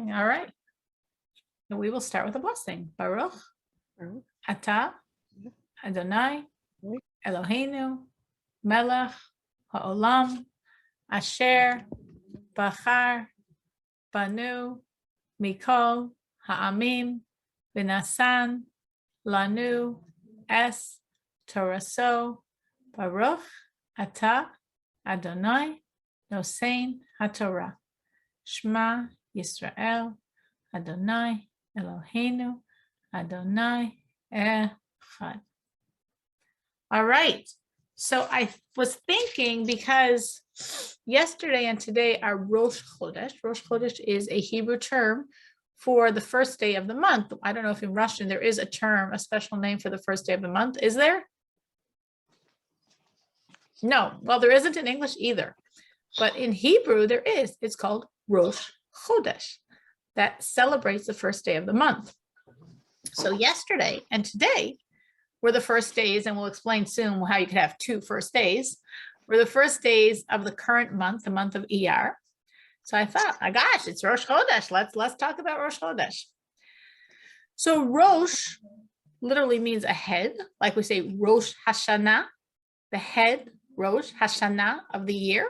Okay, all right. So we will start with a blessing. Baruch Atah Adonai Eloheinu Melech Ha'olam Asher Bachar Banu Mikol Ha'amim V'nasan Lanu Es Toraso Baruch Atah Adonai Nosein HaTorah Shema Yisrael Adonai Eloheinu Adonai Echad. All right. So I was thinking, because yesterday and today are Rosh Chodesh. Rosh Chodesh is a Hebrew term for the first day of the month. I don't know if in Russian there is a term, a special name for the first day of the month. Is there? No. Well, there isn't in English either. But in Hebrew there is. It's called Rosh Chodesh. That celebrates the first day of the month. So yesterday and today were the first days, and we'll explain soon how you could have two first days, were the first days of the current month, the month of Iyar. So I thought, my gosh, it's Rosh Chodesh. Let's talk about Rosh Chodesh. So Rosh literally means a head, like we say Rosh Hashanah, the head, Rosh Hashanah of the year.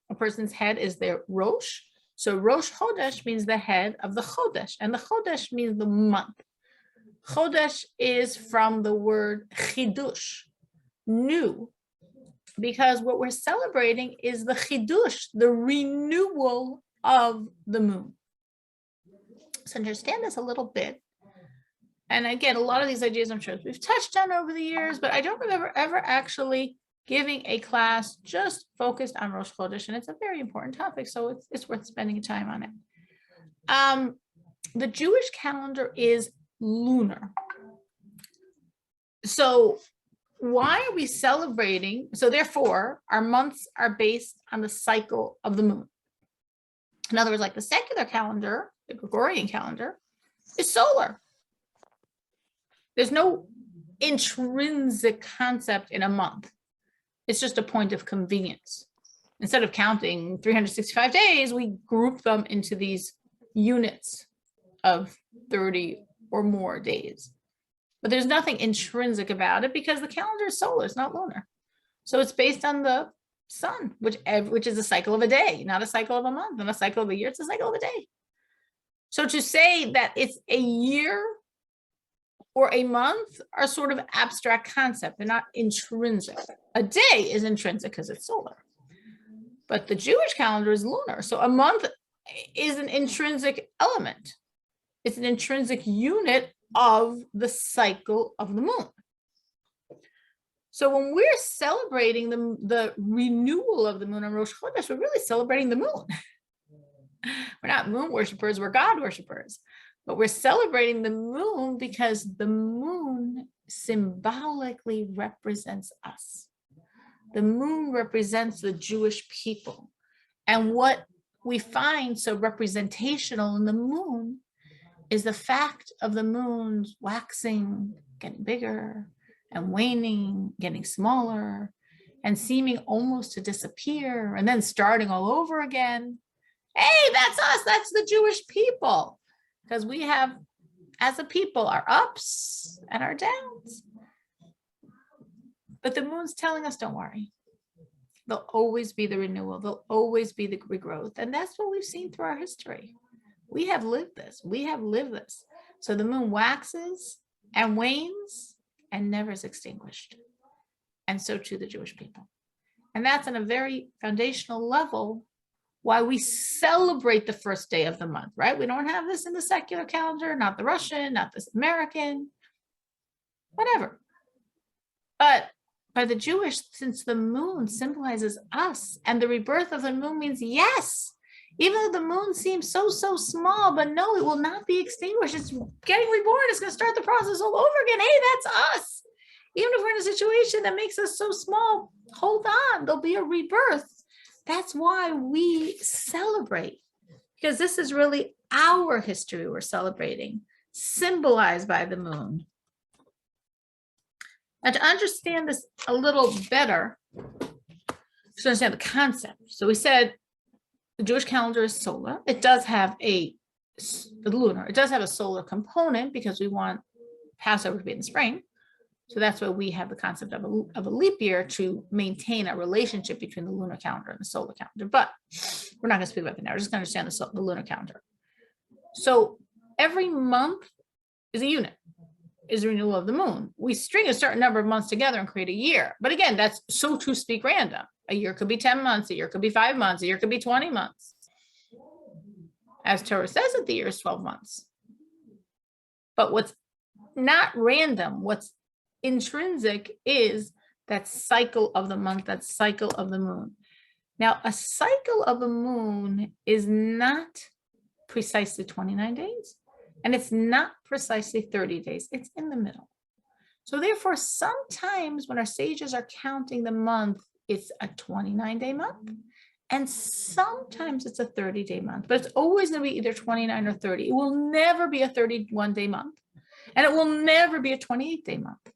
A person's head is their Rosh. So Rosh Chodesh means the head of the Chodesh, and the Chodesh means the month. Chodesh is from the word chidush, new, because what we're celebrating is the chidush, the renewal of the moon. So understand this a little bit. And again, a lot of these ideas I'm sure we've touched on over the years, but I don't remember ever actually giving a class just focused on Rosh Chodesh, and it's a very important topic, so it's worth spending time on it. The Jewish calendar is lunar. So why are we celebrating? So therefore, our months are based on the cycle of the moon. In other words, like the secular calendar, the Gregorian calendar, is solar. There's no intrinsic concept in a month. It's just a point of convenience. Instead of counting 365 days, we group them into these units of 30 or more days. But there's nothing intrinsic about it because the calendar is solar, it's not lunar. So it's based on the sun, which is a cycle of a day, not a cycle of a month, and a cycle of a year, it's a cycle of a day. So to say that it's a year or a month are sort of abstract concept. They're not intrinsic. A day is intrinsic because it's solar. But the Jewish calendar is lunar. So a month is an intrinsic element. It's an intrinsic unit of the cycle of the moon. So when we're celebrating the renewal of the moon on Rosh Chodesh, we're really celebrating the moon. We're not moon worshipers, we're God worshipers. But we're celebrating the moon because the moon symbolically represents us. The moon represents the Jewish people. And what we find so representational in the moon is the fact of the moon's waxing, getting bigger, and waning, getting smaller, and seeming almost to disappear, and then starting all over again. Hey, that's us, that's the Jewish people. Because we have, as a people, our ups and our downs. But the moon's telling us, don't worry. There'll always be the renewal. There'll always be the regrowth. And that's what we've seen through our history. We have lived this. We have lived this. So the moon waxes and wanes and never is extinguished. And so too the Jewish people. And that's on a very foundational level why we celebrate the first day of the month, right? We don't have this in the secular calendar, not the Russian, not the American, whatever. But by the Jewish, since the moon symbolizes us and the rebirth of the moon means yes, even though the moon seems so small, but no, it will not be extinguished. It's getting reborn. It's going to start the process all over again. Hey, that's us. Even if we're in a situation that makes us so small, hold on, there'll be a rebirth. That's why we celebrate, because this is really our history we're celebrating, symbolized by the moon. Now, to understand this a little better, to understand the concept. So we said the Jewish calendar is solar. It does have lunar. It does have a solar component because we want Passover to be in the spring. So that's why we have the concept of a leap year to maintain a relationship between the lunar calendar and the solar calendar. But we're not going to speak about that now. We're just going to understand the lunar calendar. So every month is a unit, is a renewal of the moon. We string a certain number of months together and create a year. But again, that's so to speak random. A year could be 10 months, a year could be 5 months, a year could be 20 months. As Torah says that the year is 12 months. But what's not random, what's intrinsic is that cycle of the month, that cycle of the moon. Now, a cycle of the moon is not precisely 29 days, and it's not precisely 30 days. It's in the middle. So therefore, sometimes when our sages are counting the month, it's a 29-day month, and sometimes it's a 30-day month, but it's always going to be either 29 or 30. It will never be a 31-day month, and it will never be a 28-day month,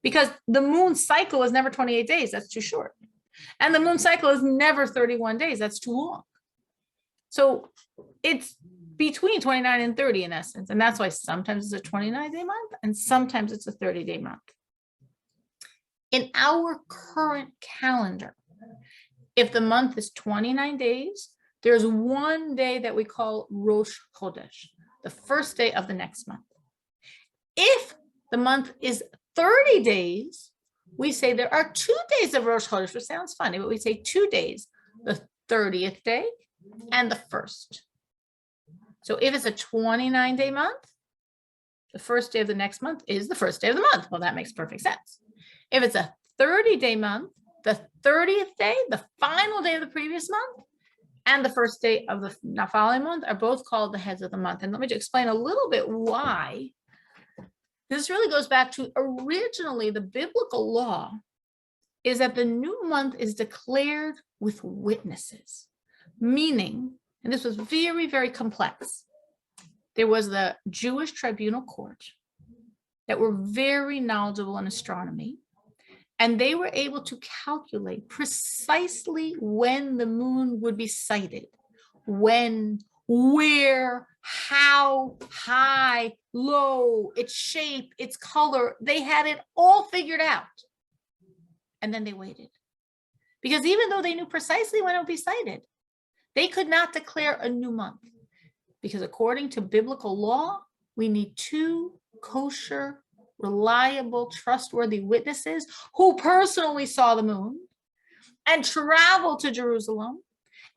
because the moon cycle is never 28 days. That's too short. And the moon cycle is never 31 days. That's too long. So it's between 29 and 30 in essence. And that's why sometimes it's a 29-day month and sometimes it's a 30-day month. In our current calendar, if the month is 29 days, there's one day that we call Rosh Chodesh, the first day of the next month. If the month is 30 days, we say there are 2 days of Rosh Chodesh, which sounds funny, but we say 2 days, the 30th day and the first. So if it's a 29-day month, the first day of the next month is the first day of the month. Well, that makes perfect sense. If it's a 30-day month, the 30th day, the final day of the previous month, and the first day of the following month are both called the heads of the month. And let me just explain a little bit why. This really goes back to originally the biblical law is that the new month is declared with witnesses, meaning, and this was very, very complex. There was the Jewish tribunal court that were very knowledgeable in astronomy, and they were able to calculate precisely when the moon would be sighted, when, where, how, high, low, its shape, its color. They had it all figured out. And then they waited. Because even though they knew precisely when it would be sighted, they could not declare a new month. Because according to biblical law, we need 2 kosher, reliable, trustworthy witnesses who personally saw the moon and traveled to Jerusalem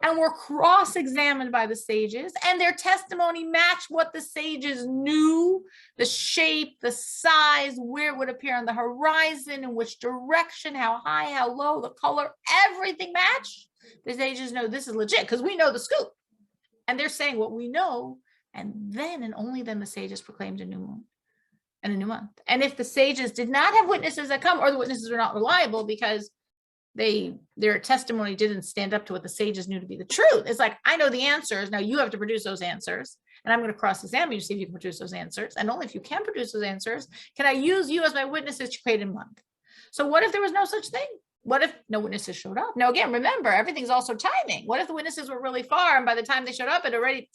and were cross-examined by the sages, and their testimony matched what the sages knew, the shape, the size, where it would appear on the horizon, in which direction, how high, how low, the color, everything matched. The sages know this is legit because we know the scoop. And they're saying what we know, and then and only then the sages proclaimed a new moon and a new month. And if the sages did not have witnesses that come, or the witnesses were not reliable because their testimony didn't stand up to what the sages knew to be the truth. It's like, I know the answers. Now you have to produce those answers. And I'm going to cross-examine you to see if you can produce those answers. And only if you can produce those answers, can I use you as my witnesses to create a month. So what if there was no such thing? What if no witnesses showed up? Now, again, remember, everything's also timing. What if the witnesses were really far and by the time they showed up, it already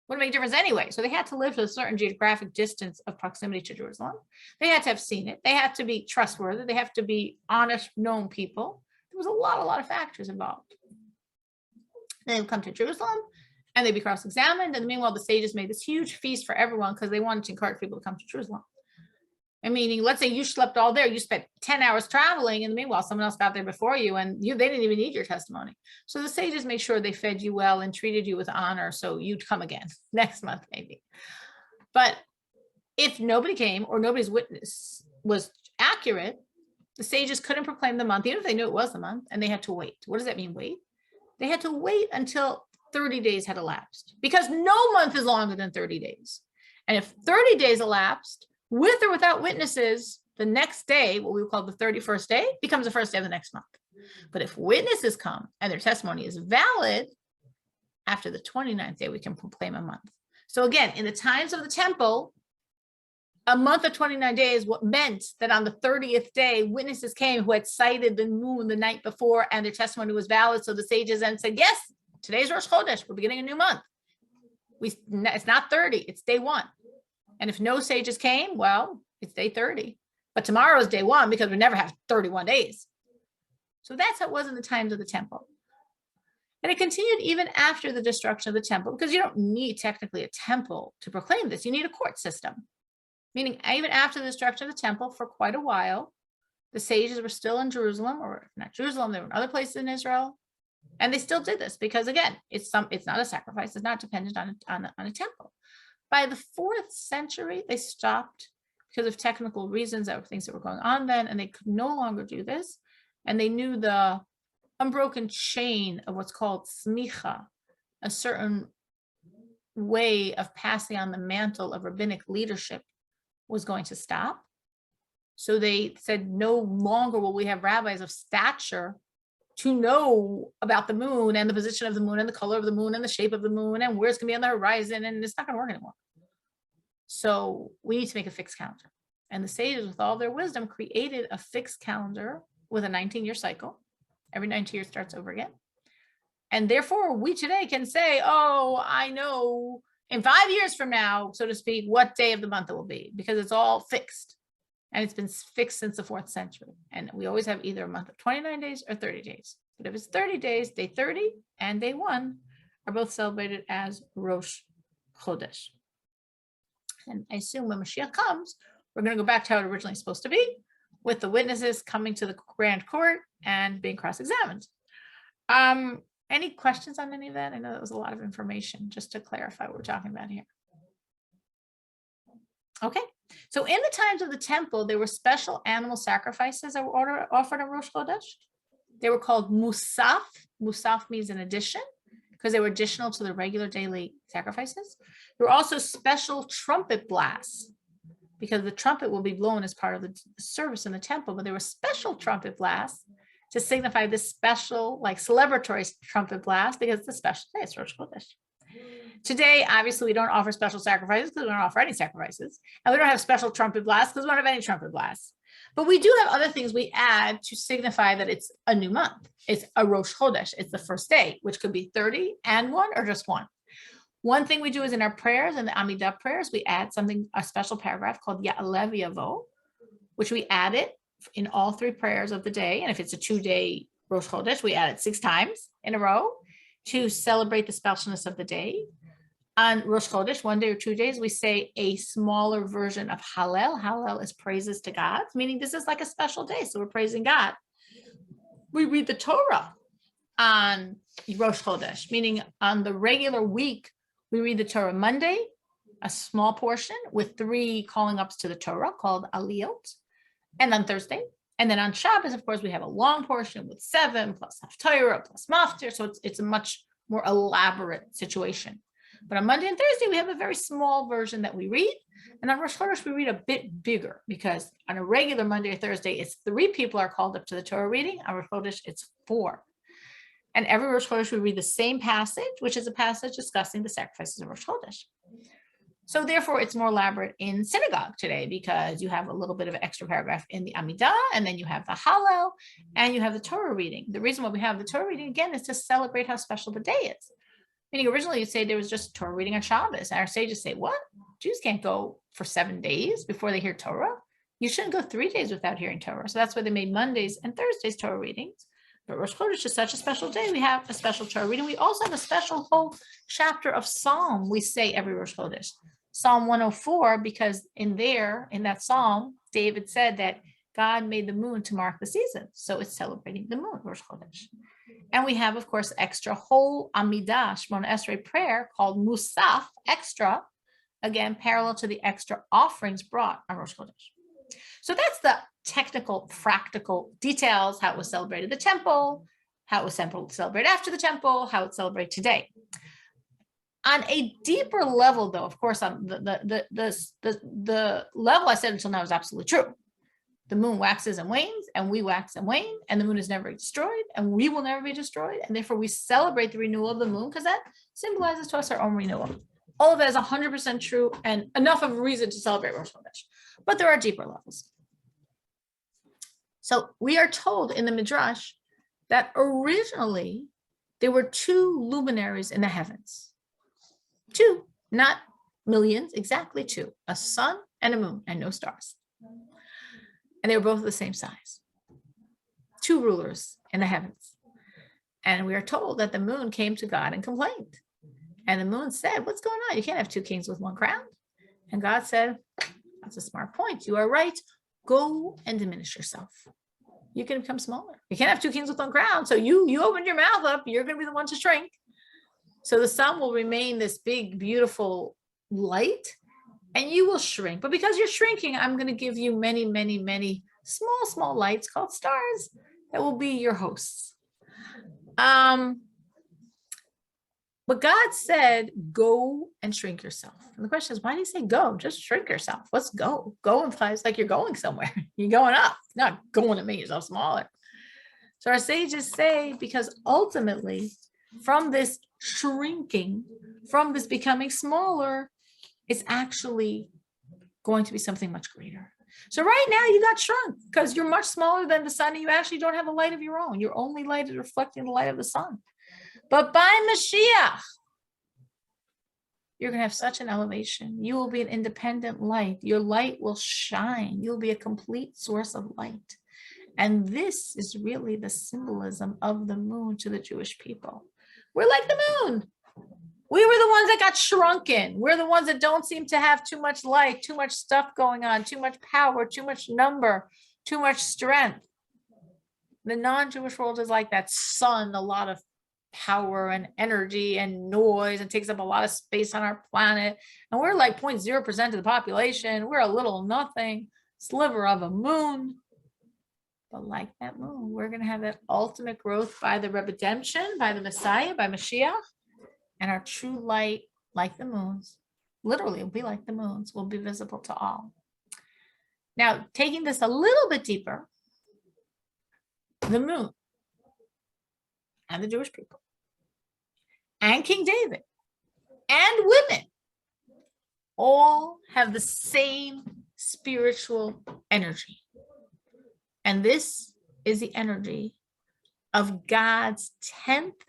wouldn't make a difference anyway? So they had to live to a certain geographic distance of proximity to Jerusalem. They had to have seen it. They had to be trustworthy. They have to be honest, known people. There was a lot of factors involved. They would come to Jerusalem and they'd be cross-examined. And meanwhile, the sages made this huge feast for everyone because they wanted to encourage people to come to Jerusalem. And meaning, let's say you slept all there, you spent 10 hours traveling, and meanwhile, someone else got there before you, and they didn't even need your testimony. So the sages made sure they fed you well and treated you with honor, so you'd come again next month, maybe. But if nobody came or nobody's witness was accurate, the sages couldn't proclaim the month, even if they knew it was the month, and they had to wait. What does that mean, wait? They had to wait until 30 days had elapsed, because no month is longer than 30 days. And if 30 days elapsed, with or without witnesses, the next day, what we would call the 31st day, becomes the first day of the next month. But if witnesses come and their testimony is valid, after the 29th day, we can proclaim a month. So again, in the times of the temple, a month of 29 days what meant that on the 30th day, witnesses came who had sighted the moon the night before and their testimony was valid. So the sages then said, yes, today's Rosh Chodesh, we're beginning a new month. It's not 30, it's day 1. And if no sages came, well, it's day 30. But tomorrow is day 1 because we never have 31 days. So that's how it was in the times of the temple. And it continued even after the destruction of the temple, because you don't need technically a temple to proclaim this. You need a court system. Meaning even after the destruction of the temple, for quite a while, the sages were still in Jerusalem, or not Jerusalem, they were in other places in Israel. And they still did this because, again, it's not a sacrifice. It's not dependent on a temple. By the 4th century, they stopped because of technical reasons, that were things that were going on then, and they could no longer do this. And they knew the unbroken chain of what's called smicha, a certain way of passing on the mantle of rabbinic leadership, was going to stop. So they said, no longer will we have rabbis of stature to know about the moon and the position of the moon and the color of the moon and the shape of the moon and where it's going to be on the horizon, and it's not going to work anymore. So we need to make a fixed calendar. And the sages, with all their wisdom, created a fixed calendar with a 19-year cycle. Every 19 years starts over again. And therefore, we today can say, oh, I know in 5 years from now, so to speak, what day of the month it will be, because it's all fixed. And it's been fixed since the 4th century. And we always have either a month of 29 days or 30 days. But if it's 30 days, day 30 and day 1 are both celebrated as Rosh Chodesh. And I assume when Mashiach comes, we're going to go back to how it originally is supposed to be, with the witnesses coming to the grand court and being cross-examined. Any questions on any of that? I know that was a lot of information, just to clarify what we're talking about here. Okay, so in the times of the temple, there were special animal sacrifices that were offered on Rosh Chodesh. They were called musaf. Musaf means an addition, because they were additional to the regular daily sacrifices. There were also special trumpet blasts, because the trumpet will be blown as part of the service in the temple, but there were special trumpet blasts to signify this special, like celebratory trumpet blast, because it's a special day, it's Rosh Chodesh. Today, obviously, we don't offer special sacrifices because we don't offer any sacrifices. And we don't have special trumpet blasts because we don't have any trumpet blasts. But we do have other things we add to signify that it's a new month. It's a Rosh Chodesh. It's the first day, which could be 30 and 1 or just 1. One thing we do is in our prayers, in the Amidah prayers, we add something, a special paragraph called Aleviavo, which we add it in all 3 prayers of the day. And if it's a 2-day Rosh Chodesh, we add it 6 times in a row to celebrate the specialness of the day. On Rosh Chodesh, 1 day or 2 days, we say a smaller version of Hallel. Hallel is praises to God, meaning this is like a special day, so we're praising God. We read the Torah on Rosh Chodesh, meaning on the regular week, we read the Torah Monday, a small portion with 3 calling ups to the Torah called Aliyot, and on Thursday. And then on Shabbos, of course, we have a long portion with 7 plus Haftarah plus Maftir, so it's a much more elaborate situation. But on Monday and Thursday, we have a very small version that we read. And on Rosh Chodesh, we read a bit bigger, because on a regular Monday or Thursday, it's 3 people are called up to the Torah reading. On Rosh Chodesh, it's 4. And every Rosh Chodesh, we read the same passage, which is a passage discussing the sacrifices of Rosh Chodesh. So therefore, it's more elaborate in synagogue today, because you have a little bit of an extra paragraph in the Amidah, and then you have the Hallel, and you have the Torah reading. The reason why we have the Torah reading, again, is to celebrate how special the day is. Meaning originally you'd say there was just Torah reading on Shabbos. And our sages say, what? Jews can't go for 7 days before they hear Torah. You shouldn't go 3 days without hearing Torah. So that's why they made Mondays and Thursdays Torah readings. But Rosh Chodesh is such a special day. We have a special Torah reading. We also have a special whole chapter of Psalm we say every Rosh Chodesh. Psalm 104, because in that Psalm, David said that God made the moon to mark the seasons. So it's celebrating the moon, Rosh Chodesh. And we have, of course, extra whole Amidah, Shmona Esrei prayer called Musaf, extra, again, parallel to the extra offerings brought on Rosh Chodesh. So that's the technical, practical details, how it was celebrated in the temple, how it was celebrated after the temple, how it's celebrated today. On a deeper level, though, of course, on the level I said until now is absolutely true. The moon waxes and wanes, and we wax and wane, and the moon is never destroyed, and we will never be destroyed. And therefore, we celebrate the renewal of the moon, because that symbolizes to us our own renewal. All of that is 100% true, and enough of a reason to celebrate Rosh Chodesh. But there are deeper levels. So we are told in the Midrash that originally there were two luminaries in the heavens. Two, not millions, exactly two, a sun and a moon and no stars. And they were both the same size. Two rulers in the heavens. And we are told that the moon came to God and complained. And the moon said, what's going on? You can't have two kings with one crown. And God said, that's a smart point. You are right. Go and diminish yourself. You can become smaller. You can't have two kings with one crown. So you open your mouth up, you're going to be the one to shrink. So the sun will remain this big, beautiful light, and you will shrink. But because you're shrinking, I'm going to give you many, many, many small lights called stars that will be your hosts. But God said, go and shrink yourself. And the question is, why do you say go? Just shrink yourself. What's go? Go implies like you're going somewhere. You're going up, not going to make yourself smaller. So our sages say, because ultimately from this shrinking, from this becoming smaller, it's actually going to be something much greater. So right now you got shrunk because you're much smaller than the sun and you actually don't have a light of your own. Your only light is reflecting the light of the sun. But by Mashiach, you're going to have such an elevation. You will be an independent light. Your light will shine. You'll be a complete source of light. And this is really the symbolism of the moon to the Jewish people. We're like the moon. We were the ones that got shrunken. We're the ones that don't seem to have too much light, too much stuff going on, too much power, too much number, too much strength. The non-Jewish world is like that sun, a lot of power and energy and noise, and takes up a lot of space on our planet. And we're like 0.0% of the population. We're a little nothing sliver of a moon. But like that moon, we're going to have that ultimate growth by the redemption, by the Messiah, by Mashiach. And our true light, like the moons, literally will be like the moons, will be visible to all. Now, taking this a little bit deeper, the moon and the Jewish people and King David and women all have the same spiritual energy. And this is the energy of God's 10th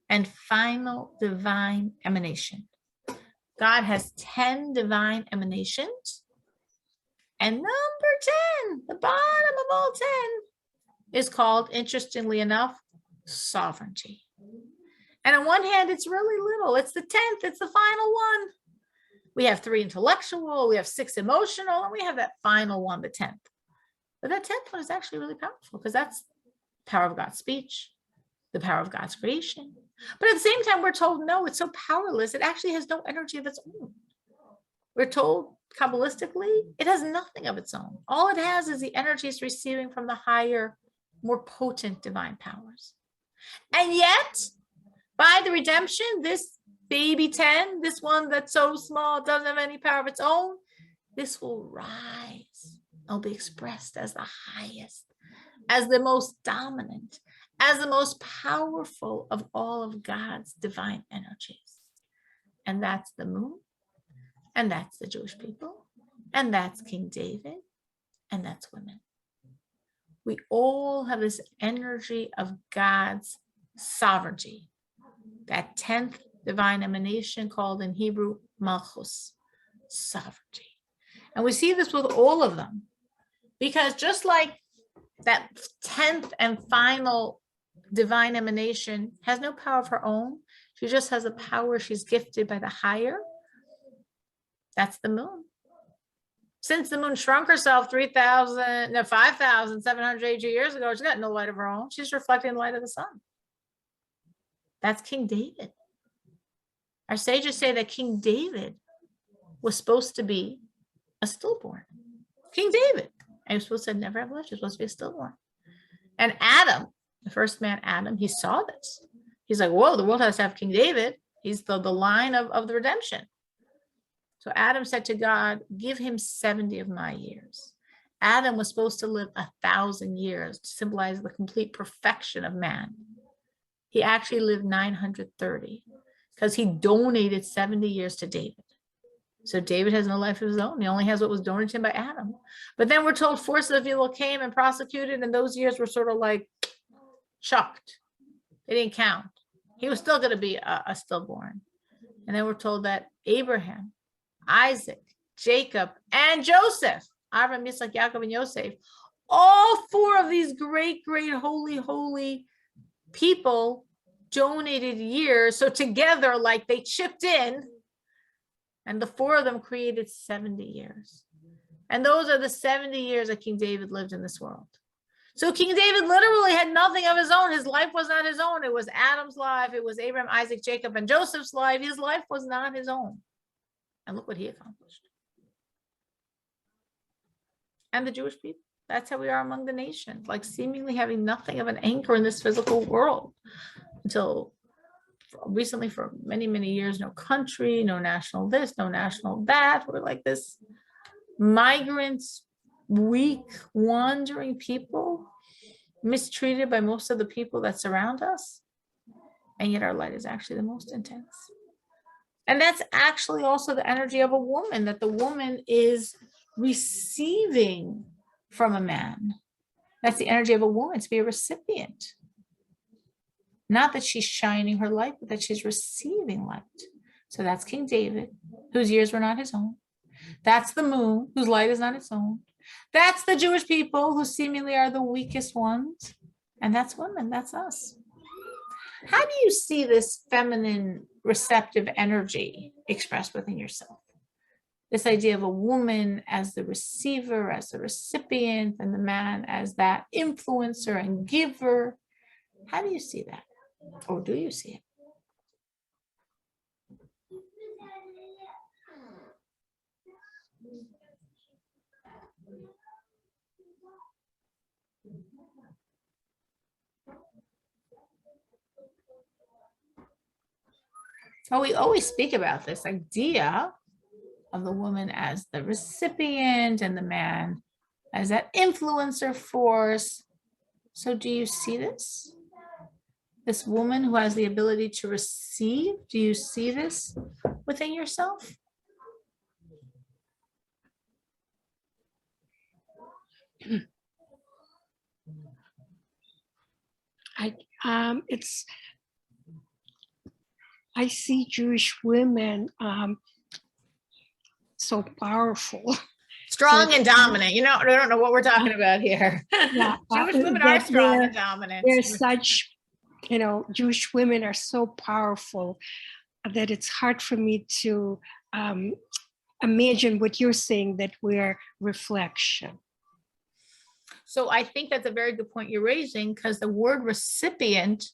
and final divine emanation. God has 10 divine emanations. And number 10, the bottom of all 10, is called, interestingly enough, sovereignty. And on one hand, it's really little. It's the 10th. It's the final one. We have 3 intellectual, we have 6 emotional, and we have that final one, the 10th. But that 10th one is actually really powerful because that's the power of God's speech, the power of God's creation. But at the same time, we're told, no, it's so powerless. It actually has no energy of its own. We're told Kabbalistically, it has nothing of its own. All it has is the energy it's receiving from the higher, more potent divine powers. And yet, by the redemption, this baby 10, this one that's so small, doesn't have any power of its own, this will rise. It'll be expressed as the highest, as the most dominant, as the most powerful of all of God's divine energies. And that's the moon, and that's the Jewish people, and that's King David, and that's women. We all have this energy of God's sovereignty, that 10th divine emanation called in Hebrew Malchus, sovereignty. And we see this with all of them, because just like that 10th and final divine emanation has no power of her own, she just has a power she's gifted by the higher. That's the moon. Since the moon shrunk herself 5,782 years ago, she's got no light of her own. She's reflecting the light of the sun. That's King David. Our sages say that King David was supposed to be a stillborn. King David. And he was supposed to never have lived. He was supposed to be a stillborn. And Adam, the first man, Adam, he saw this. He's like, whoa, the world has to have King David. He's the line of the redemption. So Adam said to God, give him 70 of my years. Adam was supposed to live 1,000 years to symbolize the complete perfection of man. He actually lived 930 because he donated 70 years to David. So David has no life of his own. He only has what was donated to him by Adam. But then we're told forces of evil came and prosecuted, and those years were sort of like chucked. They didn't count. He was still going to be a stillborn. And then we're told that Abraham, Isaac, Jacob, and Joseph, Abraham, Yitzchak, Yaakov, and Yosef, all four of these great, great, holy people donated years. So together, like they chipped in, and the four of them created 70 years. And those are the 70 years that King David lived in this world. So King David literally had nothing of his own. His life was not his own. It was Adam's life. It was Abraham, Isaac, Jacob, and Joseph's life. His life was not his own. And look what he accomplished. And the Jewish people, that's how we are among the nations, like seemingly having nothing of an anchor in this physical world until recently, for many, many years, no country, no national this, no national that. We're like this migrants, weak, wandering people, mistreated by most of the people that surround us. And yet our light is actually the most intense. And that's actually also the energy of a woman, that the woman is receiving from a man. That's the energy of a woman, to be a recipient. Not that she's shining her light, but that she's receiving light. So that's King David, whose years were not his own. That's the moon, whose light is not its own. That's the Jewish people, who seemingly are the weakest ones. And that's women, that's us. How do you see this feminine receptive energy expressed within yourself? This idea of a woman as the receiver, as the recipient, and the man as that influencer and giver. How do you see that? Or do you see it? Well, we always speak about this idea of the woman as the recipient and the man as that influencer force. So do you see this? This woman who has the ability to receive, do you see this within yourself? I see Jewish women so powerful. Strong and dominant. You know, I don't know what we're talking about here. Yeah, Jewish women are strong and dominant. They're such, Jewish women are so powerful that it's hard for me to imagine what you're saying, that we're reflection. So I think that's a very good point you're raising, because the word recipient,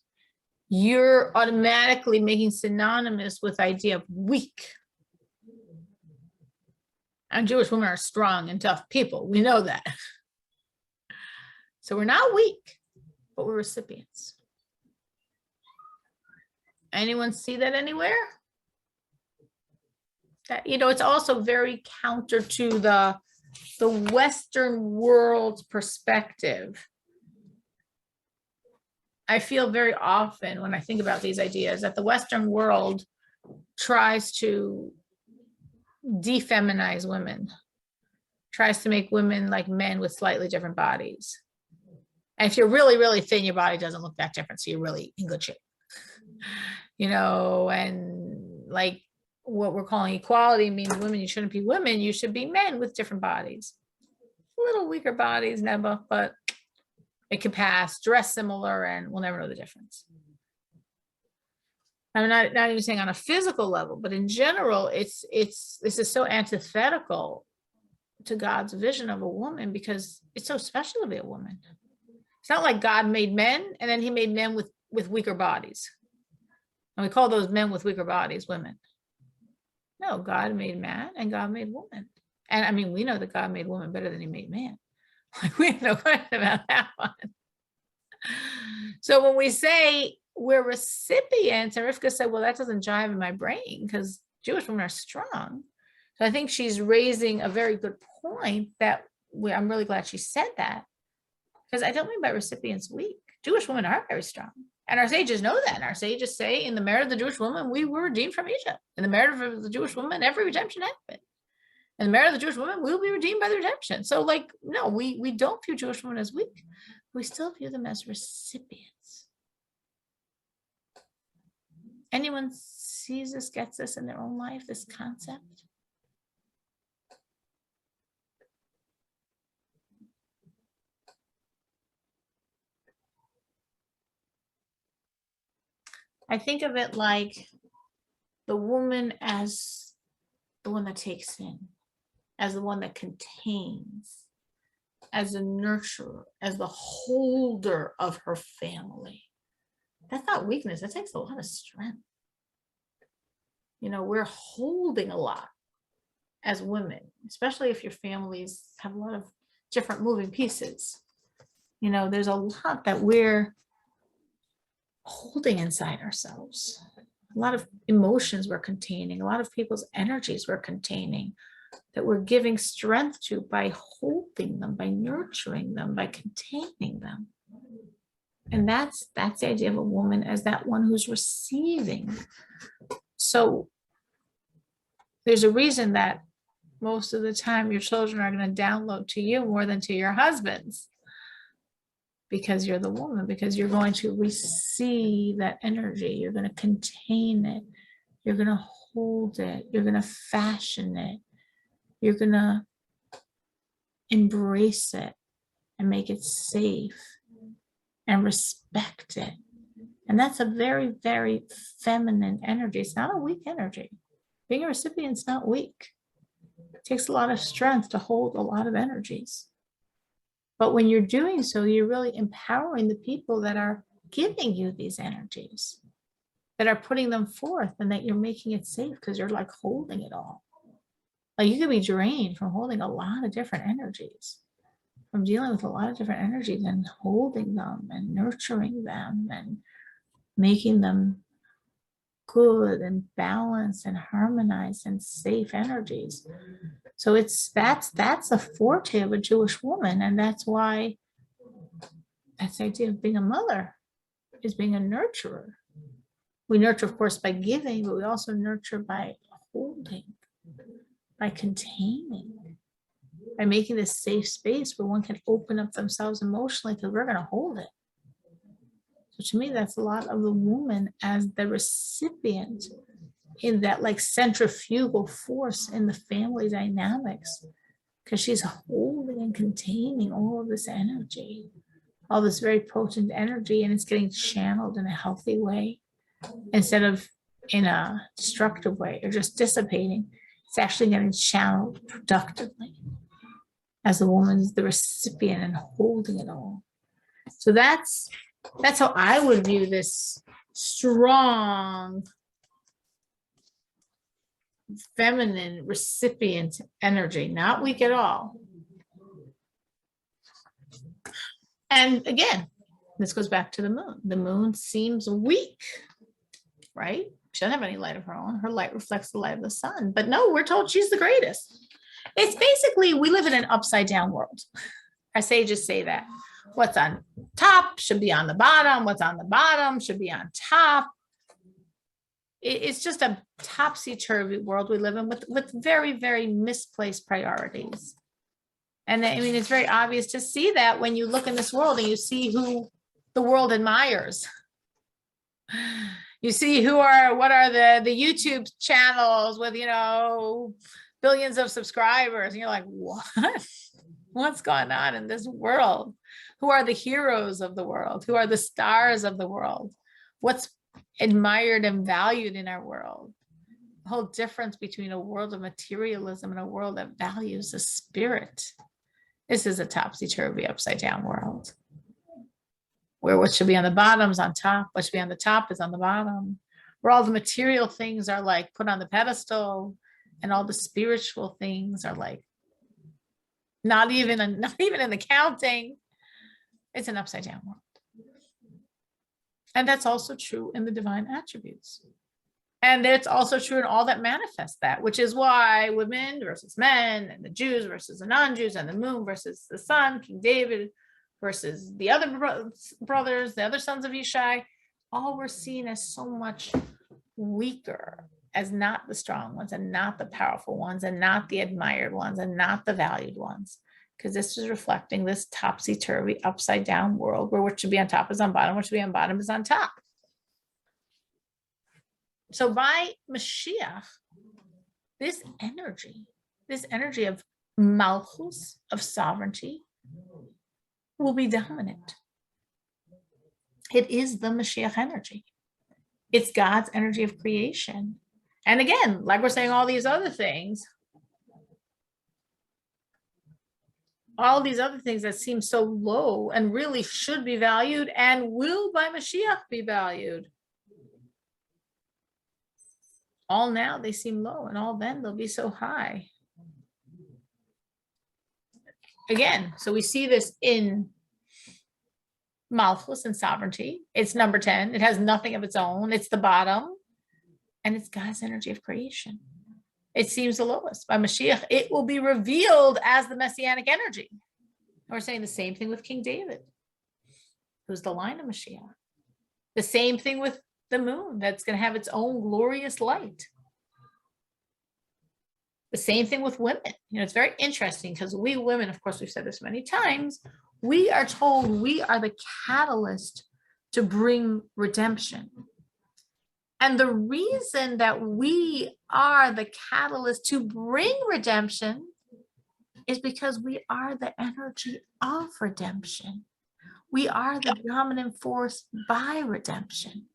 you're automatically making synonymous with the idea of weak. And Jewish women are strong and tough people. We know that. So we're not weak, but we're recipients. Anyone see that anywhere? That, it's also very counter to the Western world's perspective. I feel very often when I think about these ideas that the Western world tries to defeminize women, tries to make women like men with slightly different bodies. And if you're really, really thin, your body doesn't look that different. So you're really in good shape, and like what we're calling equality means women, you shouldn't be women, you should be men with different bodies, a little weaker bodies, never, but it could pass, dress similar, and we'll never know the difference. I'm not even saying on a physical level, but in general, this is so antithetical to God's vision of a woman, because it's so special to be a woman. It's not like God made men and then he made men with weaker bodies. And we call those men with weaker bodies women. No, God made man and God made woman. And I mean, we know that God made woman better than he made man. Like, we have no question about that one. So when we say we're recipients, and Rivka said, well, that doesn't jive in my brain because Jewish women are strong. So I think she's raising a very good point that I'm really glad she said that, because I don't mean by recipients weak. Jewish women are very strong. And our sages know that. And our sages say, in the merit of the Jewish woman, we were redeemed from Egypt. In the merit of the Jewish woman, every redemption happened. In the merit of the Jewish woman, we will be redeemed by the redemption. So like, no, we don't view Jewish women as weak. We still view them as recipients. Anyone sees this, gets this in their own life, this concept? I think of it like the woman as the one that takes in, as the one that contains, as a nurturer, as the holder of her family. That's not weakness. That takes a lot of strength. You know, we're holding a lot as women, especially if your families have a lot of different moving pieces. You know, there's a lot that we're holding inside ourselves. A lot of emotions we're containing, a lot of people's energies we're containing, that we're giving strength to by holding them, by nurturing them, by containing them. And that's the idea of a woman as that one who's receiving. So there's a reason that most of the time your children are going to download to you more than to your husbands, because you're the woman, because you're going to receive that energy. You're going to contain it. You're going to hold it. You're going to fashion it. You're going to embrace it and make it safe and respect it. And that's a very, very feminine energy. It's not a weak energy. Being a recipient's not weak. It takes a lot of strength to hold a lot of energies. But when you're doing so, you're really empowering the people that are giving you these energies, that are putting them forth, and that you're making it safe because you're like holding it all. Like you could be drained from holding a lot of different energies, from dealing with a lot of different energies and holding them and nurturing them and making them good and balanced and harmonized and safe energies. So that's a forte of a Jewish woman. And that's why that's the idea of being a mother, is being a nurturer. We nurture, of course, by giving, but we also nurture by holding, by containing, by making this safe space where one can open up themselves emotionally, because we're going to hold it. So to me, that's a lot of the woman as the recipient in that like centrifugal force in the family dynamics, because she's holding and containing all of this energy, all this very potent energy, and it's getting channeled in a healthy way instead of in a destructive way or just dissipating. It's actually getting channeled productively as the woman's the recipient and holding it all. So that's how I would view this strong feminine recipient energy, not weak at all. And again, this goes back to the moon. The moon seems weak, right? She doesn't have any light of her own. Her light reflects the light of the sun. But no, we're told she's the greatest. It's basically, we live in an upside down world. Our sages say that. What's on top should be on the bottom. What's on the bottom should be on top. It's just a topsy-turvy world we live in with very, very misplaced priorities. And I mean, it's very obvious to see that when you look in this world and you see who the world admires. You see what are the YouTube channels with, billions of subscribers. And you're like, what? What's going on in this world? Who are the heroes of the world? Who are the stars of the world? What's admired and valued in our world? The whole difference between a world of materialism and a world that values the spirit. This is a topsy-turvy, upside-down world, where what should be on the bottom is on top, what should be on the top is on the bottom, where all the material things are like put on the pedestal, and all the spiritual things are like not even in the counting. It's an upside-down world. And that's also true in the divine attributes. And it's also true in all that manifests that, which is why women versus men, and the Jews versus the non-Jews, and the moon versus the sun, King David versus the other brothers, the other sons of Yishai, all were seen as so much weaker, as not the strong ones, and not the powerful ones, and not the admired ones, and not the valued ones. Because this is reflecting this topsy-turvy, upside-down world where what should be on top is on bottom, what should be on bottom is on top. So by Mashiach, this energy of Malchus, of sovereignty, will be dominant. It is the Mashiach energy. It's God's energy of creation. And again, like we're saying, all these other things that seem so low and really should be valued and will by Mashiach be valued. All now they seem low, and all then they'll be so high. Again, so we see this in Malchus and sovereignty. It's number 10. It has nothing of its own. It's the bottom. And it's God's energy of creation. It seems the lowest. By Mashiach, it will be revealed as the messianic energy. And we're saying the same thing with King David, who's the line of Mashiach. The same thing with the moon, that's going to have its own glorious light. The same thing with women. It's very interesting because we women, of course, we've said this many times, we are told we are the catalyst to bring redemption. And the reason that we are the catalyst to bring redemption is because we are the energy of redemption. We are the dominant force by redemption.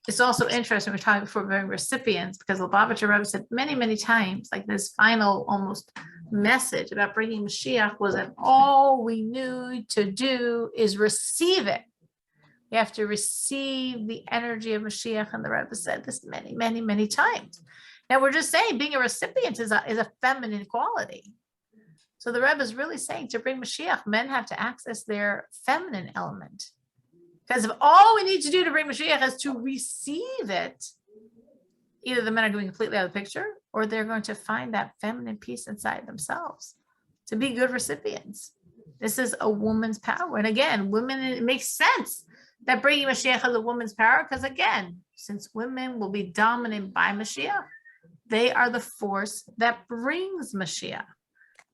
It's also interesting, we're talking before being recipients, because Aleviavo Rebbe said many, many times, like this final almost message about bringing Mashiach was that all we need to do is receive it. You have to receive the energy of Mashiach, and the Rebbe said this many, many, many times. Now we're just saying being a recipient is a feminine quality. So the Rebbe is really saying to bring Mashiach, men have to access their feminine element. Because if all we need to do to bring Mashiach is to receive it, either the men are going completely out of the picture, or they're going to find that feminine piece inside themselves to be good recipients. This is a woman's power. And again, women, it makes sense that bringing Mashiach is a woman's power, because again, since women will be dominant by Mashiach, they are the force that brings Mashiach.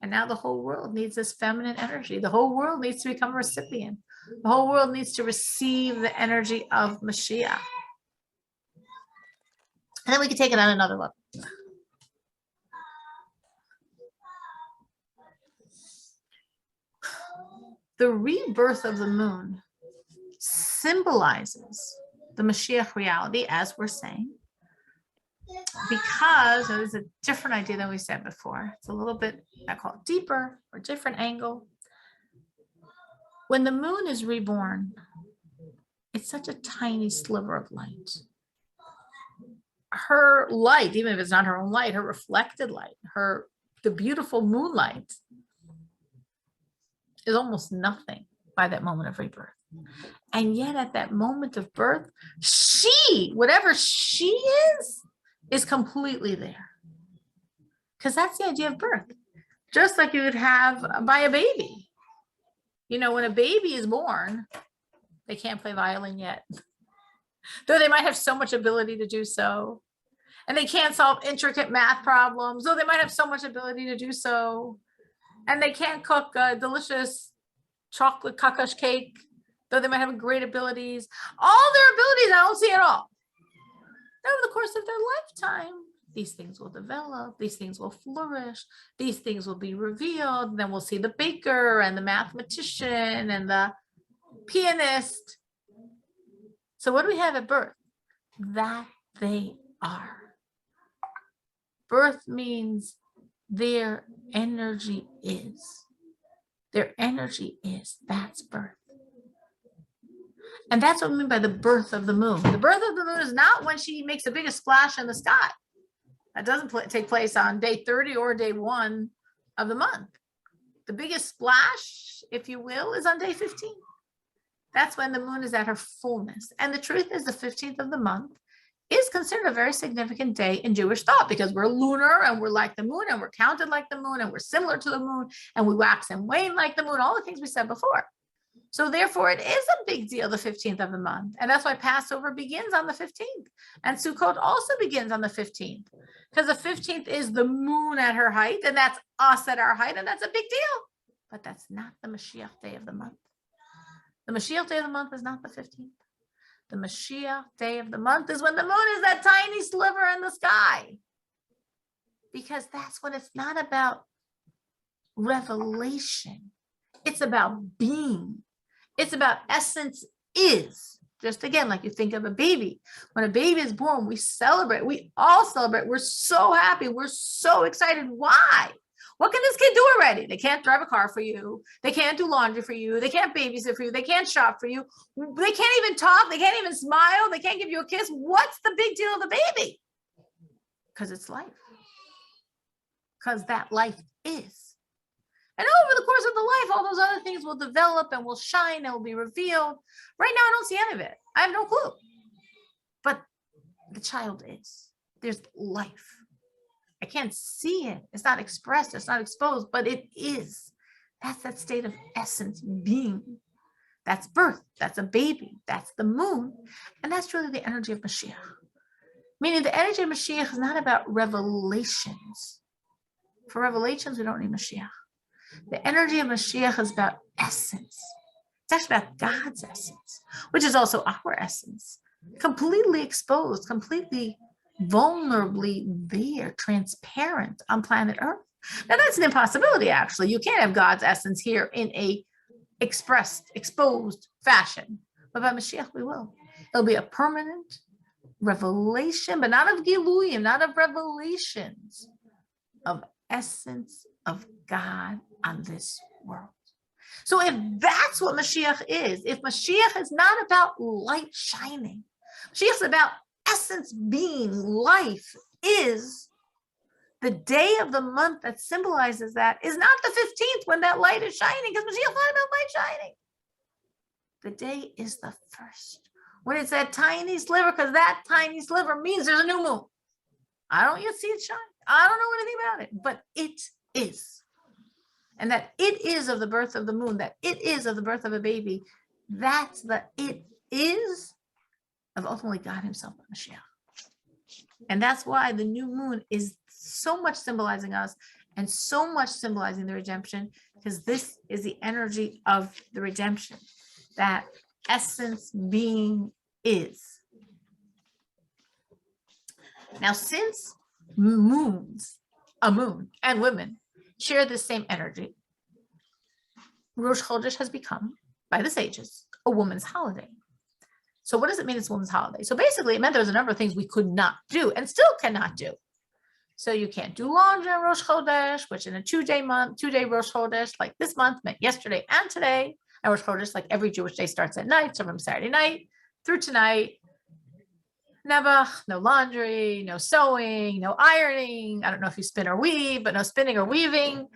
And now the whole world needs this feminine energy. The whole world needs to become a recipient. The whole world needs to receive the energy of Mashiach. And then we can take it on another level. The rebirth of the moon symbolizes the Mashiach reality, as we're saying, because it is a different idea than we said before. It's a little bit, I call it deeper or different angle. When the moon is reborn, it's such a tiny sliver of light. Her light, even if it's not her own light, her reflected light, the beautiful moonlight is almost nothing by that moment of rebirth. And yet at that moment of birth, she, whatever she is completely there. Because that's the idea of birth. Just like you would have by a baby. When a baby is born, they can't play violin yet. Though they might have so much ability to do so. And they can't solve intricate math problems, though they might have so much ability to do so. And they can't cook a delicious chocolate kakash cake, though they might have great abilities. All their abilities, I don't see at all. Over the course of their lifetime, these things will develop, these things will flourish, these things will be revealed. And then we'll see the baker and the mathematician and the pianist. So what do we have at birth? That they are. Birth means their energy is. Their energy is. That's birth. And that's what we mean by the birth of the moon. The birth of the moon is not when she makes the biggest splash in the sky. That doesn't take place on day 30 or day 1 of the month. The biggest splash, if you will, is on day 15. That's when the moon is at her fullness. And the truth is the 15th of the month is considered a very significant day in Jewish thought, because we're lunar and we're like the moon and we're counted like the moon and we're similar to the moon and we wax and wane like the moon, all the things we said before. So therefore, it is a big deal, the 15th of the month. And that's why Passover begins on the 15th. And Sukkot also begins on the 15th. Because the 15th is the moon at her height, and that's us at our height, and that's a big deal. But that's not the Mashiach day of the month. The Mashiach day of the month is not the 15th. The Mashiach day of the month is when the moon is that tiny sliver in the sky. Because that's when it's not about revelation. It's about being. It's about essence is. Just again, like you think of a baby. When a baby is born, we celebrate. We all celebrate. We're so happy. We're so excited. Why? What can this kid do already? They can't drive a car for you. They can't do laundry for you. They can't babysit for you. They can't shop for you. They can't even talk. They can't even smile. They can't give you a kiss. What's the big deal of the baby? Because it's life. Because that life is. And over the course of the life, all those other things will develop and will shine and will be revealed. Right now, I don't see any of it. I have no clue. But the child is. There's life. I can't see it. It's not expressed. It's not exposed, but it is. That's that state of essence being. That's birth. That's a baby. That's the moon. And that's really the energy of Mashiach. Meaning the energy of Mashiach is not about revelations. For revelations, we don't need Mashiach. The energy of Mashiach is about essence. It's actually about God's essence, which is also our essence. Completely exposed, completely vulnerably there, transparent on planet Earth. Now that's an impossibility, actually. You can't have God's essence here in a expressed, exposed fashion. But by Mashiach, we will. It'll be a permanent revelation, but not of Giluyim, not of revelations, of essence of God on this world. So if that's what Mashiach is, if Mashiach is not about light shining, Mashiach is about essence being, life is, the day of the month that symbolizes that is not the 15th when that light is shining, because Mashiach is not about light shining. The day is the first, when it's that tiny sliver, because that tiny sliver means there's a new moon. I don't yet see it shine. I don't know anything about it, but it is. And that it is of the birth of the moon, that it is of the birth of a baby, that's the it is of ultimately God himself, Mashiach. And that's why the new moon is so much symbolizing us and so much symbolizing the redemption, because this is the energy of the redemption, that essence being is. Now, since moons, a moon and women share the same energy, Rosh Chodesh has become, by the sages, a woman's holiday. So what does it mean it's a woman's holiday? So basically it meant there was a number of things we could not do and still cannot do. So you can't do laundry on Rosh Chodesh, which in a 2-day month, 2-day Rosh Chodesh, like this month meant yesterday and today. And Rosh Chodesh, like every Jewish day, starts at night. So from Saturday night through tonight, never, no laundry, no sewing, no ironing. I don't know if you spin or weave, but no spinning or weaving.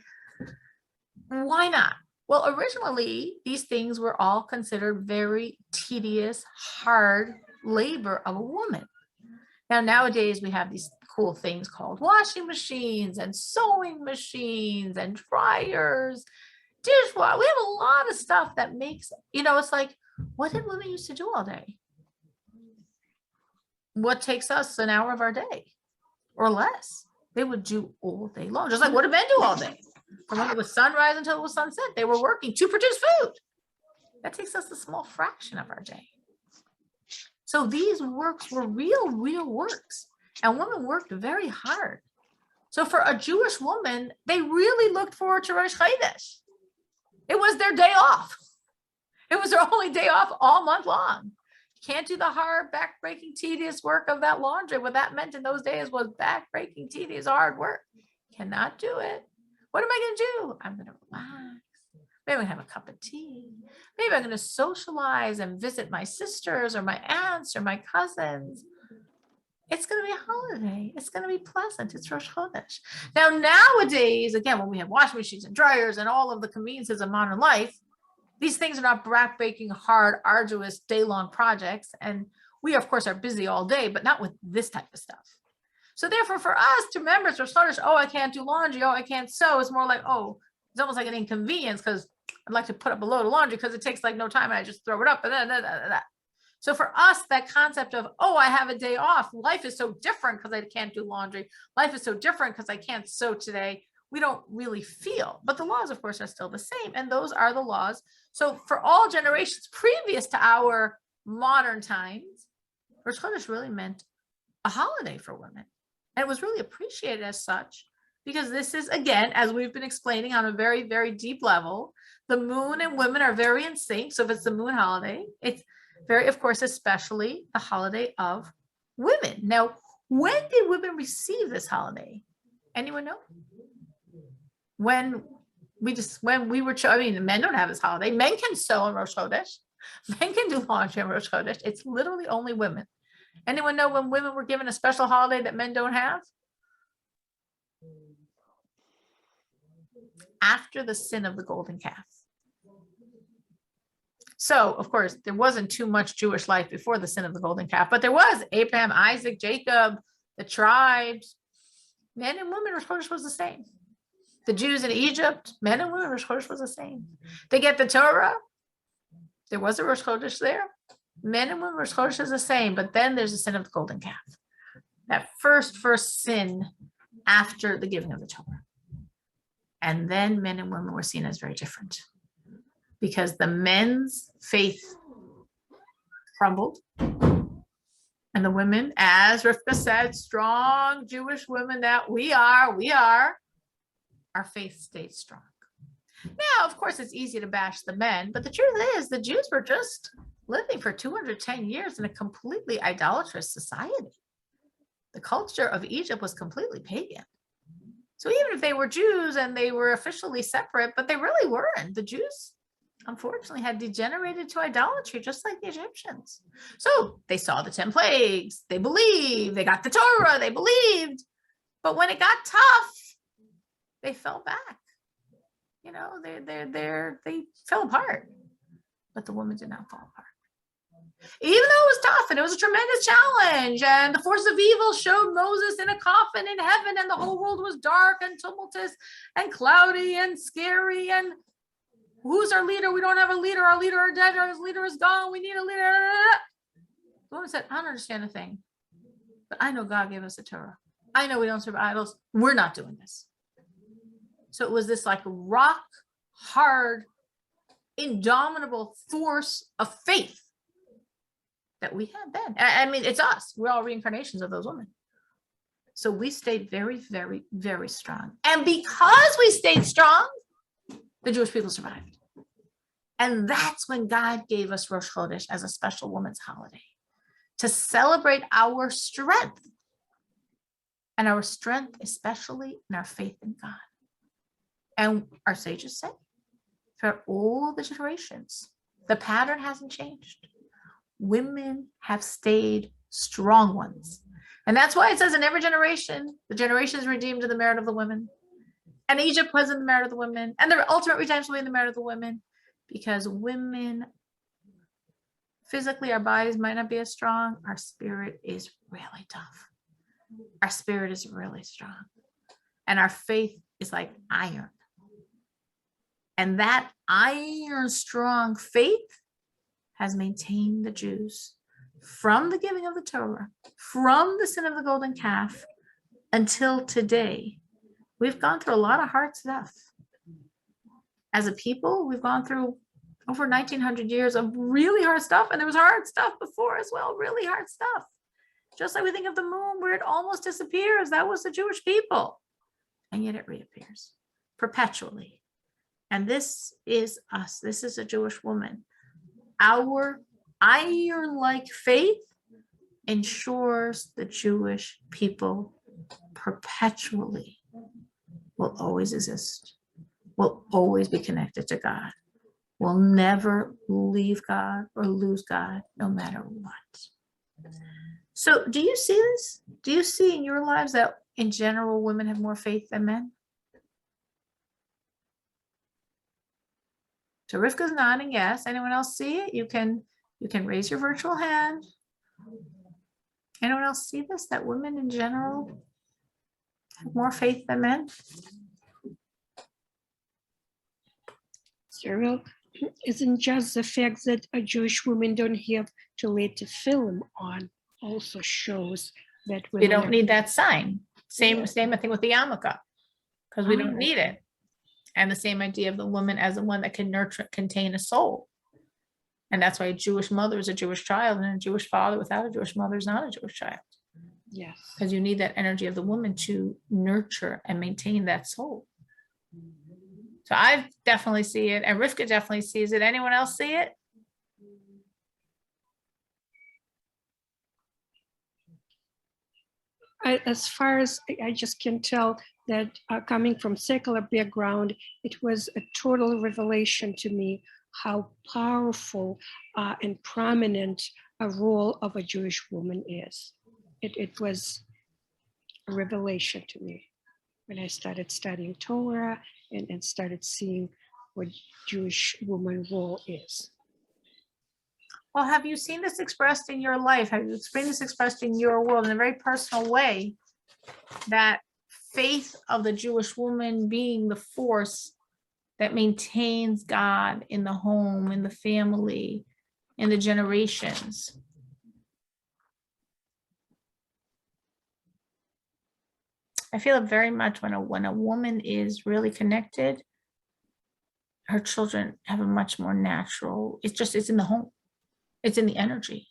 Why not? Well, originally, these things were all considered very tedious, hard labor of a woman. Now, nowadays, we have these cool things called washing machines and sewing machines and dryers, dishwasher. We have a lot of stuff that makes, it's like, what did women used to do all day? What takes us an hour of our day or less? They would do all day long, just like what did men do all day? From when it was sunrise until it was sunset, they were working to produce food. That takes us a small fraction of our day. So these works were real works, and women worked very hard. So for a Jewish woman, they really looked forward to Rosh Chodesh. It was their day off. It was their only day off all month long. You can't do the hard, back-breaking, tedious work of that laundry. What that meant in those days was back-breaking, tedious, hard work. Cannot do it. What am I going to do? I'm going to relax. Maybe I'm going to have a cup of tea. Maybe I'm going to socialize and visit my sisters or my aunts or my cousins. It's going to be a holiday. It's going to be pleasant. It's Rosh Chodesh. Now, nowadays, again, when we have washing machines and dryers and all of the conveniences of modern life, these things are not back-breaking, hard, arduous, day-long projects. And we, of course, are busy all day, but not with this type of stuff. So therefore, for us to remember, it's Rosh Chodesh, oh, I can't do laundry, oh, I can't sew. It's more like, oh, it's almost like an inconvenience because I'd like to put up a load of laundry because it takes like no time and I just throw it up and then. So for us, that concept of, oh, I have a day off, life is so different because I can't do laundry. Life is so different because I can't sew today. We don't really feel, but the laws, of course, are still the same. And those are the laws. So for all generations previous to our modern times, Rosh Chodesh really meant a holiday for women. And it was really appreciated as such, because this is, again, as we've been explaining on a very, very deep level, the moon and women are very in sync. So if it's the moon holiday, it's very, of course, especially the holiday of women. Now, when did women receive this holiday? Anyone know? When we were, I mean, men don't have this holiday. Men can sew on Rosh Chodesh. Men can do laundry on Rosh Chodesh. It's literally only women. Anyone know when women were given a special holiday that men don't have? After the sin of the golden calf. So, of course, there wasn't too much Jewish life before the sin of the golden calf, but there was Abraham, Isaac, Jacob, the tribes. Men and women, Rosh Chodesh was the same. The Jews in Egypt, men and women, Rosh Chodesh was the same. They get the Torah. There was a Rosh Chodesh there. Men and women, Rosh Chodesh is the same, but then there's the sin of the golden calf. That first sin after the giving of the Torah. And then men and women were seen as very different, because the men's faith crumbled. And the women, as Rivka said, strong Jewish women that we are, our faith stayed strong. Now, of course, it's easy to bash the men, but the truth is the Jews were just living for 210 years in a completely idolatrous society. The culture of Egypt was completely pagan. So even if they were Jews and they were officially separate, but they really weren't. The Jews, unfortunately, had degenerated to idolatry, just like the Egyptians. So they saw the 10 plagues, they believed, they got the Torah, they believed. But when it got tough, they fell back. You know, they fell apart. But the women did not fall apart. Even though it was tough and it was a tremendous challenge, and the force of evil showed Moses in a coffin in heaven, and the whole world was dark and tumultuous and cloudy and scary, and who's our leader? We don't have a leader. Our leader is dead. Our leader is gone. We need a leader. The woman said, I don't understand a thing, but I know God gave us a Torah. I know we don't serve idols. We're not doing this. So it was this like rock hard, indomitable force of faith that we had then. I mean, it's us. We're all reincarnations of those women. So we stayed very, very, very strong. And because we stayed strong, the Jewish people survived. And that's when God gave us Rosh Chodesh as a special woman's holiday, to celebrate our strength. And our strength, especially in our faith in God. And our sages say, for all the generations, the pattern hasn't changed. Women have stayed strong ones. And that's why it says in every generation, the generation is redeemed to the merit of the women. And Egypt was in the merit of the women. And the ultimate redemption will be in the merit of the women. Because women, physically, our bodies might not be as strong. Our spirit is really tough. Our spirit is really strong. And our faith is like iron. And that iron strong faith has maintained the Jews from the giving of the Torah, from the sin of the golden calf, until today. We've gone through a lot of hard stuff. As a people, we've gone through over 1900 years of really hard stuff. And there was hard stuff before as well, really hard stuff. Just like we think of the moon where it almost disappears. That was the Jewish people. And yet it reappears perpetually. And this is us. This is a Jewish woman. Our iron-like faith ensures the Jewish people perpetually will always exist, will always be connected to God, will never leave God or lose God, no matter what. So do you see this? Do you see in your lives that in general women have more faith than men? So Rivka's nodding yes. Anyone else see it? You can raise your virtual hand. Anyone else see this? That women in general have more faith than men? Cyril, isn't just the fact that a Jewish women don't have to let a film on also shows that We don't need that sign. Same I think with the yarmulke, because we don't need it. And the same idea of the woman as the one that can nurture, contain a soul. And that's why a Jewish mother is a Jewish child, and a Jewish father without a Jewish mother is not a Jewish child. Yes. Because you need that energy of the woman to nurture and maintain that soul. So I definitely see it, and Rivka definitely sees it. Anyone else see it? As far as I just can tell that coming from secular background, it was a total revelation to me how powerful and prominent a role of a Jewish woman is. It was a revelation to me when I started studying Torah and started seeing what Jewish woman role is. Well, have you seen this expressed in your life? Have you seen this expressed in your world in a very personal way? That faith of the Jewish woman being the force that maintains God in the home, in the family, in the generations. I feel it very much when a woman is really connected, her children have a much more natural, it's in the home. It's in the energy.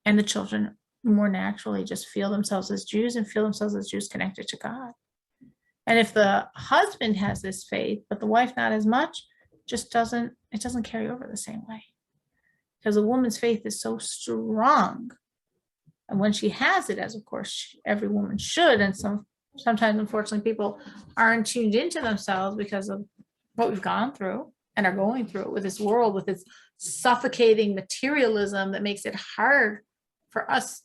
And the children more naturally just feel themselves as Jews and feel themselves as Jews connected to God. And if the husband has this faith, but the wife not as much, it doesn't carry over the same way. Because a woman's faith is so strong. And when she has it, as of course every woman should, and sometimes unfortunately people aren't tuned into themselves because of what we've gone through and are going through with this world, with its suffocating materialism that makes it hard for us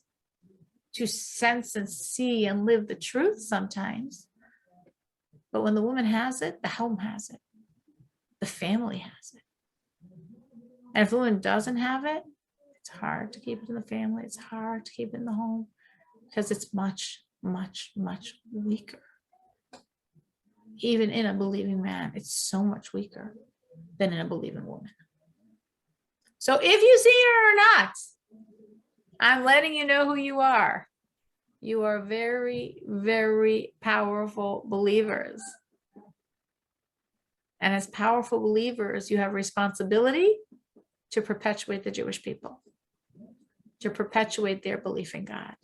to sense and see and live the truth sometimes. But when the woman has it, the home has it. The family has it. And if the woman doesn't have it, it's hard to keep it in the family. It's hard to keep it in the home because it's much, much, much weaker. Even in a believing man, it's so much weaker than in a believing woman. So if you see her or not, I'm letting you know who you are. You are very, very powerful believers. And as powerful believers, you have responsibility to perpetuate the Jewish people, to perpetuate their belief in God.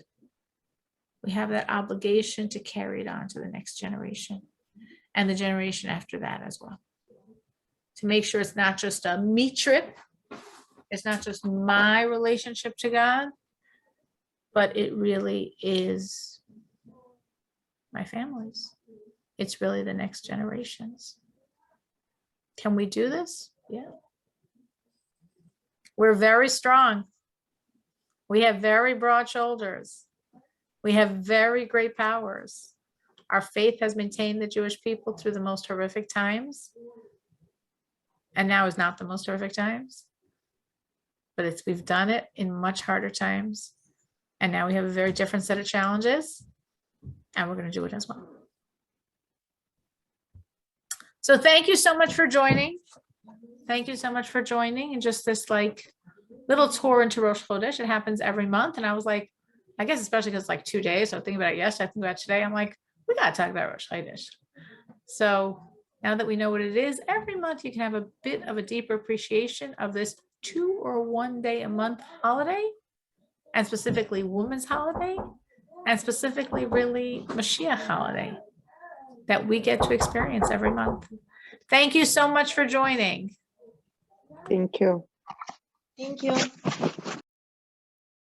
We have that obligation to carry it on to the next generation and the generation after that as well. To make sure it's not just a me trip, it's not just my relationship to God, but it really is my family's. It's really the next generations. Can we do this? Yeah. We're very strong. We have very broad shoulders. We have very great powers. Our faith has maintained the Jewish people through the most horrific times. And now is not the most horrific times. But we've done it in much harder times. And now we have a very different set of challenges. And we're going to do it as well. So thank you so much for joining. Thank you so much for joining. And just this little tour into Rosh Chodesh. It happens every month. And I was like, I guess especially because it's 2 days. So I think about it yesterday, I think about it today. I'm like, we got to talk about Rosh Chodesh. So now that we know what it is, every month you can have a bit of a deeper appreciation of this 2 or 1 day a month holiday, and specifically Women's Holiday, and specifically really Mashiach holiday that we get to experience every month. Thank you so much for joining. Thank you. Thank you.